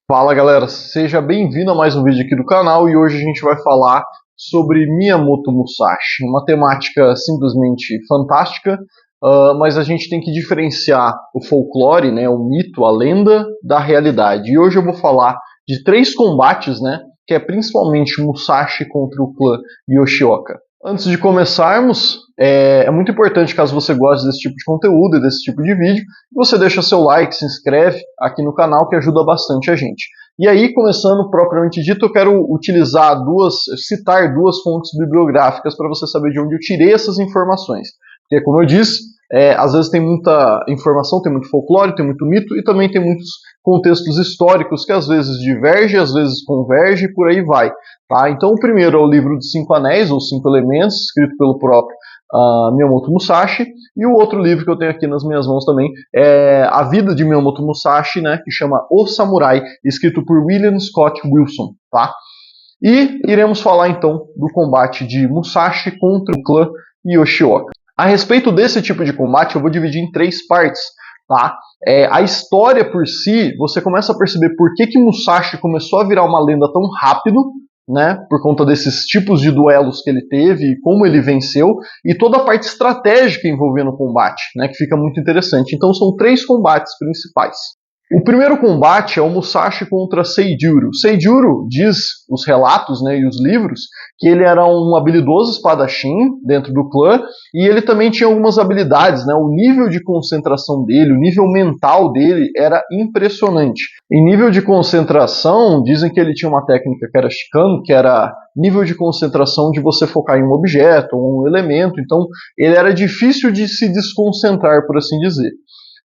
Fala galera, seja bem-vindo a mais um vídeo aqui do canal e hoje a gente vai falar sobre Miyamoto Musashi, uma temática simplesmente fantástica, mas a gente tem que diferenciar o folclore, né, o mito, a lenda, da realidade. E hoje eu vou falar de 3 combates, né, que é principalmente Musashi contra o clã Yoshioka. Antes de começarmos, é muito importante, caso você goste desse tipo de conteúdo e desse tipo de vídeo, você deixa seu like, se inscreve aqui no canal que ajuda bastante a gente. E aí, começando propriamente dito, eu quero citar duas fontes bibliográficas para você saber de onde eu tirei essas informações. Porque, como eu disse, às vezes tem muita informação, tem muito folclore, tem muito mito e também tem muitos contextos históricos que às vezes divergem, às vezes convergem e por aí vai. Tá? Então o primeiro é o livro dos 5 Anéis, ou 5 Elementos, escrito pelo próprio Miyamoto Musashi, e o outro livro que eu tenho aqui nas minhas mãos também é A Vida de Miyamoto Musashi, né, que chama O Samurai, escrito por William Scott Wilson. Tá? E iremos falar então do combate de Musashi contra o clã Yoshioka. A respeito desse tipo de combate, eu vou dividir em 3 partes. Tá? A história por si, você começa a perceber por que Musashi começou a virar uma lenda tão rápido, né, por conta desses tipos de duelos que ele teve e como ele venceu, e toda a parte estratégica envolvendo o combate, né, que fica muito interessante. Então são 3 combates principais. O primeiro combate é o Musashi contra Seijuro. Seijuro diz os relatos, né, e os livros que ele era um habilidoso espadachim dentro do clã e ele também tinha algumas habilidades, né, o nível de concentração dele, o nível mental dele era impressionante. Em nível de concentração, dizem que ele tinha uma técnica que era Shikano, que era nível de concentração de você focar em um objeto ou um elemento, então ele era difícil de se desconcentrar, por assim dizer.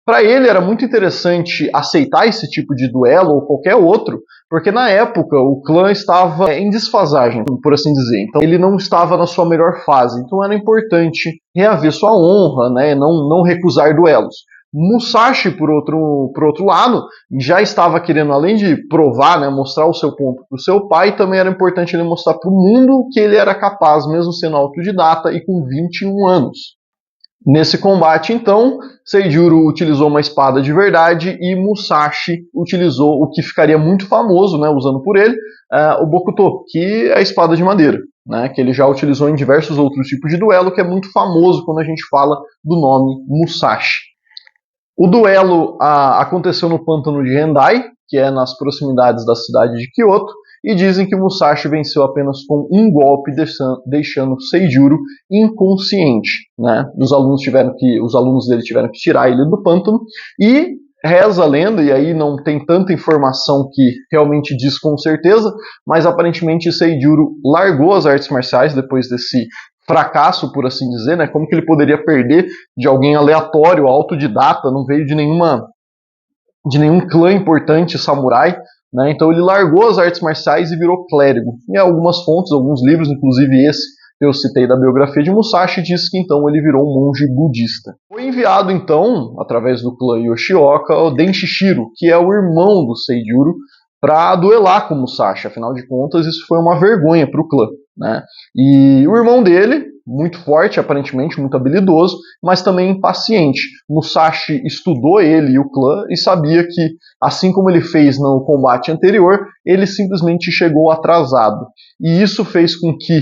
Para ele era muito interessante aceitar esse tipo de duelo ou qualquer outro, porque na época o clã estava em desfasagem, por assim dizer. Então ele não estava na sua melhor fase. Então era importante reaver sua honra, né, não recusar duelos. Musashi, por outro lado, já estava querendo, além de provar, né, mostrar o seu ponto para o seu pai, também era importante ele mostrar para o mundo que ele era capaz, mesmo sendo autodidata e com 21 anos. Nesse combate, então, Seijuro utilizou uma espada de verdade e Musashi utilizou o que ficaria muito famoso, né, usando por ele, o Bokuto, que é a espada de madeira, né, que ele já utilizou em diversos outros tipos de duelo, que é muito famoso quando a gente fala do nome Musashi. O duelo aconteceu no pântano de Hendai, que é nas proximidades da cidade de Kyoto, e dizem que Musashi venceu apenas com um golpe, deixando Seijuro inconsciente. Né? Os alunos dele tiveram que tirar ele do pântano, e reza a lenda, e aí não tem tanta informação que realmente diz com certeza, mas aparentemente Seijuro largou as artes marciais depois desse fracasso, por assim dizer, né? Como que ele poderia perder de alguém aleatório, autodidata, não veio de nenhum clã importante samurai, né? Então ele largou as artes marciais e virou clérigo. E algumas fontes, alguns livros, inclusive esse que eu citei da biografia de Musashi, diz que então ele virou um monge budista. Foi enviado então, através do clã Yoshioka, o Denshishiro, que é o irmão do Seijuro, para duelar com Musashi. Afinal de contas, isso foi uma vergonha para o clã. Né? E o irmão dele, muito forte, aparentemente muito habilidoso, mas também impaciente. Musashi estudou ele e o clã e sabia que, assim como ele fez no combate anterior, ele simplesmente chegou atrasado. E isso fez com que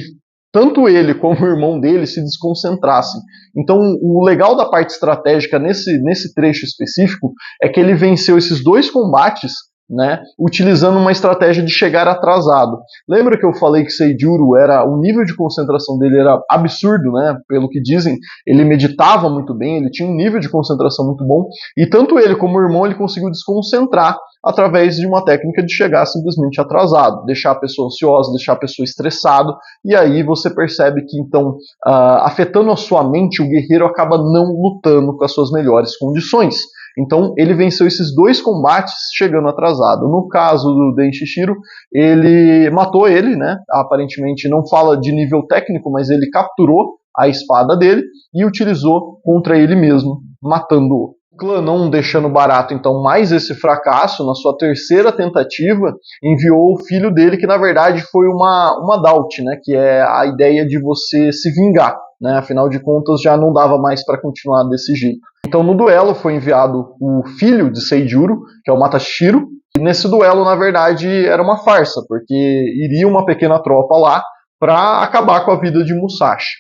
tanto ele como o irmão dele se desconcentrassem. Então, o legal da parte estratégica nesse trecho específico é que ele venceu esses 2 combates, né, utilizando uma estratégia de chegar atrasado. Lembra que eu falei que Seijuro o nível de concentração dele era absurdo, né? Pelo que dizem, ele meditava muito bem, ele tinha um nível de concentração muito bom, e tanto ele como o irmão ele conseguiu desconcentrar através de uma técnica de chegar simplesmente atrasado, deixar a pessoa ansiosa, deixar a pessoa estressada, e aí você percebe que então, afetando a sua mente, o guerreiro acaba não lutando com as suas melhores condições. Então ele venceu esses 2 combates chegando atrasado. No caso do Denshishiro, ele matou ele, né? Aparentemente não fala de nível técnico, mas ele capturou a espada dele e utilizou contra ele mesmo, matando-o. O clã, não deixando barato então mais esse fracasso, na sua terceira tentativa, enviou o filho dele, que na verdade foi uma Daut, né? Que é a ideia de você se vingar. Né? Afinal de contas, já não dava mais para continuar desse jeito. Então, no duelo, foi enviado o filho de Seijuro, que é o Matashiro, E nesse duelo, na verdade, era uma farsa, porque iria uma pequena tropa lá para acabar com a vida de Musashi.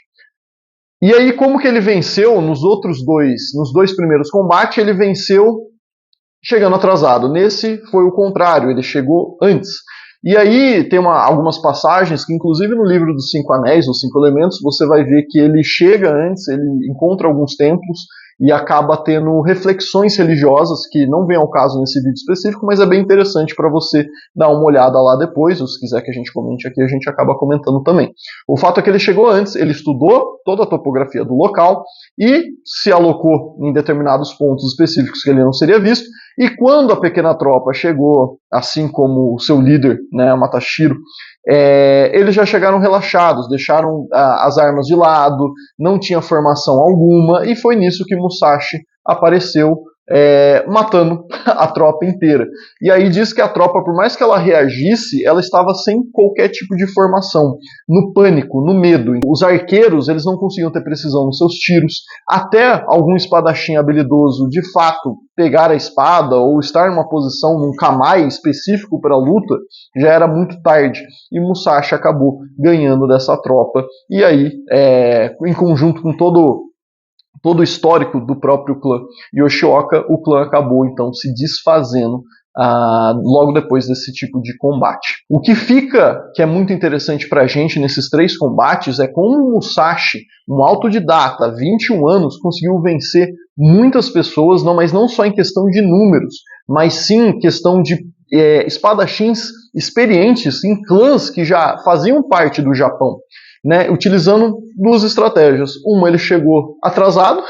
E aí, como que ele venceu nos dois primeiros combates, ele venceu chegando atrasado. Nesse foi o contrário, ele chegou antes. E aí tem algumas passagens que, inclusive no livro dos Cinco Anéis, os Cinco Elementos, você vai ver que ele chega antes, ele encontra alguns templos e acaba tendo reflexões religiosas que não vem ao caso nesse vídeo específico, mas é bem interessante para você dar uma olhada lá depois, ou se quiser que a gente comente aqui, a gente acaba comentando também. O fato é que ele chegou antes, ele estudou toda a topografia do local e se alocou em determinados pontos específicos que ele não seria visto, e quando a pequena tropa chegou, assim como o seu líder, né, Matashiro, eles já chegaram relaxados, deixaram as armas de lado, não tinha formação alguma, e foi nisso que Musashi apareceu matando a tropa inteira. E aí diz que a tropa, por mais que ela reagisse, ela estava sem qualquer tipo de formação, no pânico, no medo. Os arqueiros, eles não conseguiam ter precisão nos seus tiros, até algum espadachim habilidoso, de fato, pegar a espada ou estar numa posição, num kamae específico para a luta, já era muito tarde. E Musashi acabou ganhando dessa tropa. E aí, em conjunto com todo o histórico do próprio clã Yoshioka, o clã acabou então se desfazendo logo depois desse tipo de combate. O que fica, que é muito interessante para a gente nesses 3 combates, é como Musashi, um autodidata, 21 anos, conseguiu vencer muitas pessoas, mas não só em questão de números, mas sim em questão de espadachins experientes em clãs que já faziam parte do Japão. Né, utilizando 2 estratégias. Uma, ele chegou atrasado,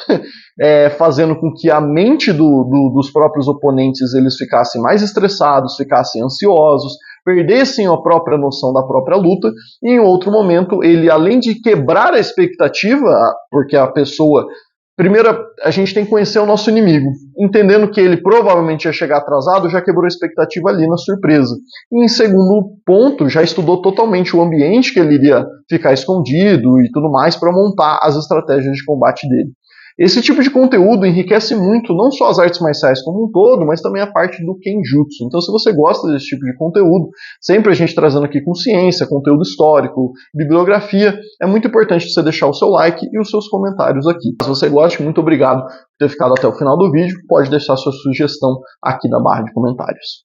fazendo com que a mente dos próprios oponentes eles ficassem mais estressados, ficassem ansiosos, perdessem a própria noção da própria luta, e em outro momento ele, além de quebrar a expectativa, porque a pessoa... Primeiro, a gente tem que conhecer o nosso inimigo. Entendendo que ele provavelmente ia chegar atrasado, já quebrou a expectativa ali na surpresa. E em segundo ponto, já estudou totalmente o ambiente que ele iria ficar escondido e tudo mais para montar as estratégias de combate dele. Esse tipo de conteúdo enriquece muito não só as artes marciais como um todo, mas também a parte do Kenjutsu. Então, se você gosta desse tipo de conteúdo, sempre a gente trazendo aqui com ciência, conteúdo histórico, bibliografia, é muito importante você deixar o seu like e os seus comentários aqui. Se você gosta, muito obrigado por ter ficado até o final do vídeo. Pode deixar sua sugestão aqui na barra de comentários.